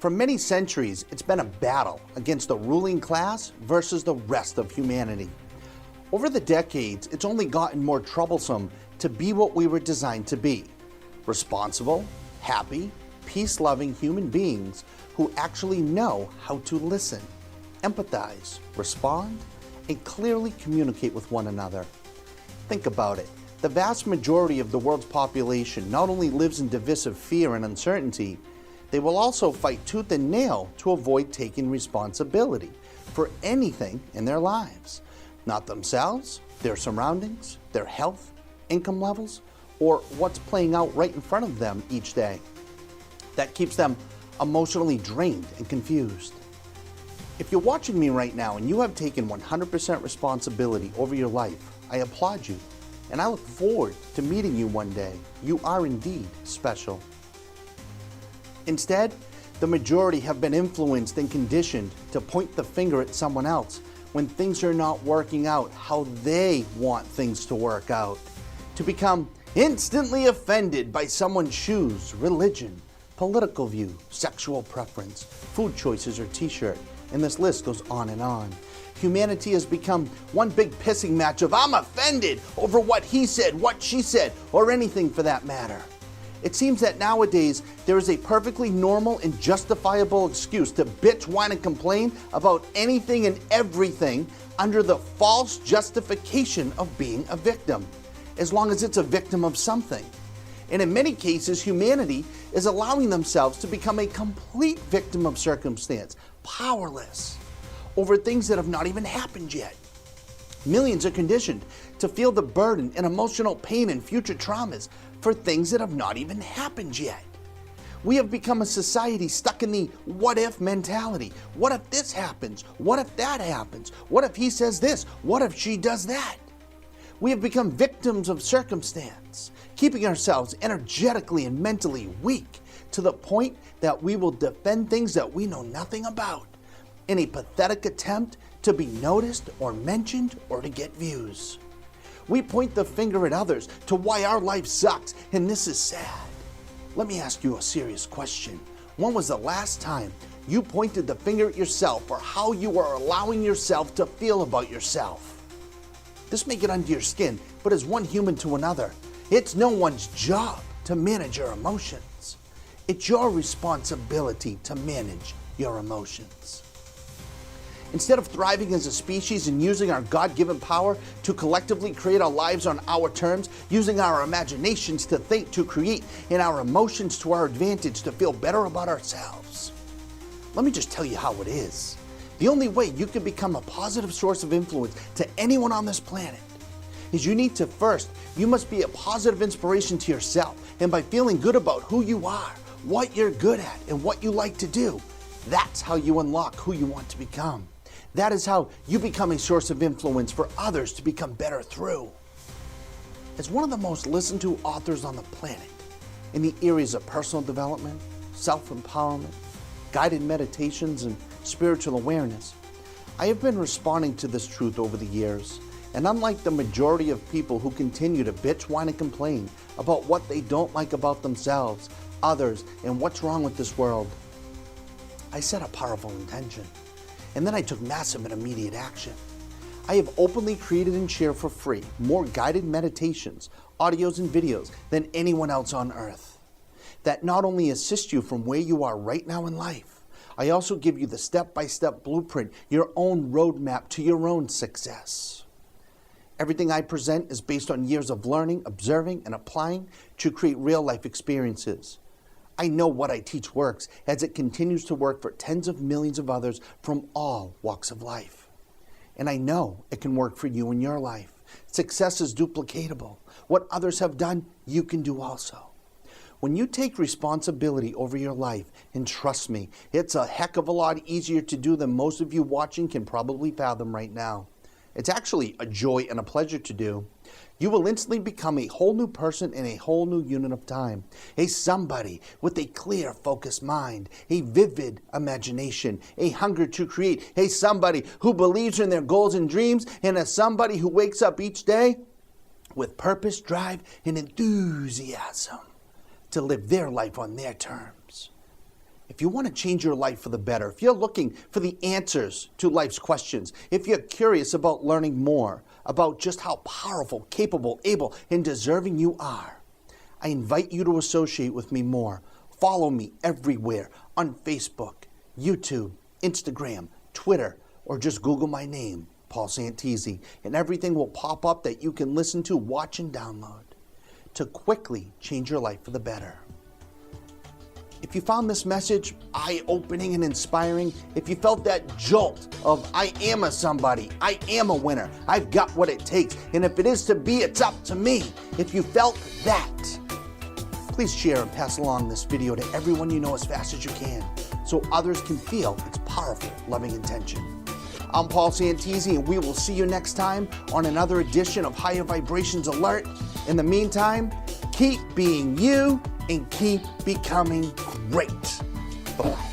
For many centuries, it's been a battle against the ruling class versus the rest of humanity. Over the decades, it's only gotten more troublesome to be what we were designed to be: responsible, happy, peace-loving human beings who actually know how to listen, empathize, respond, and clearly communicate with one another. Think about it. The vast majority of the world's population not only lives in divisive fear and uncertainty, they will also fight tooth and nail to avoid taking responsibility for anything in their lives. Not themselves, their surroundings, their health, income levels, or what's playing out right in front of them each day. That keeps them emotionally drained and confused. If you're watching me right now and you have taken 100% responsibility over your life, I applaud you, and I look forward to meeting you one day. You are indeed special. Instead, the majority have been influenced and conditioned to point the finger at someone else when things are not working out how they want things to work out, to become instantly offended by someone's shoes, religion, political view, sexual preference, food choices, or t-shirt, and this list goes on and on. Humanity has become one big pissing match of "I'm offended" over what he said, what she said, or anything for that matter. It seems that nowadays there is a perfectly normal and justifiable excuse to bitch, whine, and complain about anything and everything under the false justification of being a victim, as long as it's a victim of something. And in many cases, humanity is allowing themselves to become a complete victim of circumstance, powerless over things that have not even happened yet. Millions are conditioned to feel the burden and emotional pain and future traumas for things that have not even happened yet. We have become a society stuck in the what if mentality. What if this happens? What if that happens? What if he says this? What if she does that? We have become victims of circumstance, keeping ourselves energetically and mentally weak to the point that we will defend things that we know nothing about in a pathetic attempt to be noticed or mentioned or to get views. We point the finger at others to why our life sucks, and this is sad. Let me ask you a serious question. When was the last time you pointed the finger at yourself for how you are allowing yourself to feel about yourself? This may get under your skin, but as one human to another, it's no one's job to manage your emotions. It's your responsibility to manage your emotions. Instead of thriving as a species and using our God-given power to collectively create our lives on our terms, using our imaginations to think, to create, and our emotions to our advantage to feel better about ourselves, let me just tell you how it is. The only way you can become a positive source of influence to anyone on this planet is you must be a positive inspiration to yourself. And by feeling good about who you are, what you're good at, and what you like to do, that's how you unlock who you want to become. That is how you become a source of influence for others to become better through. As one of the most listened to authors on the planet in the areas of personal development, self-empowerment, guided meditations, and spiritual awareness, I have been responding to this truth over the years. And unlike the majority of people who continue to bitch, whine, and complain about what they don't like about themselves, others, and what's wrong with this world, I set a powerful intention. And then I took massive and immediate action. I have openly created and shared for free more guided meditations, audios, and videos than anyone else on earth that not only assist you from where you are right now in life, I also give you the step-by-step blueprint, your own roadmap to your own success. Everything I present is based on years of learning, observing, and applying to create real-life experiences. I know what I teach works as it continues to work for tens of millions of others from all walks of life. And I know it can work for you in your life. Success is duplicatable. What others have done, you can do also. When you take responsibility over your life, and trust me, it's a heck of a lot easier to do than most of you watching can probably fathom right now. It's actually a joy and a pleasure to do. You will instantly become a whole new person in a whole new unit of time. A somebody with a clear, focused mind, a vivid imagination, a hunger to create, a somebody who believes in their goals and dreams, and a somebody who wakes up each day with purpose, drive, and enthusiasm to live their life on their terms. If you want to change your life for the better, if you're looking for the answers to life's questions, if you're curious about learning more about just how powerful, capable, able, and deserving you are, I invite you to associate with me more. Follow me everywhere on Facebook, YouTube, Instagram, Twitter, or just Google my name, Paul Santisi, and everything will pop up that you can listen to, watch, and download to quickly change your life for the better. If you found this message eye-opening and inspiring, if you felt that jolt of I am a somebody, I am a winner, I've got what it takes, and if it is to be, it's up to me. If you felt that, please share and pass along this video to everyone you know as fast as you can so others can feel its powerful, loving intention. I'm Paul Santisi, and we will see you next time on another edition of Higher Vibrations Alert. In the meantime, keep being you and keep becoming great. Bye-bye.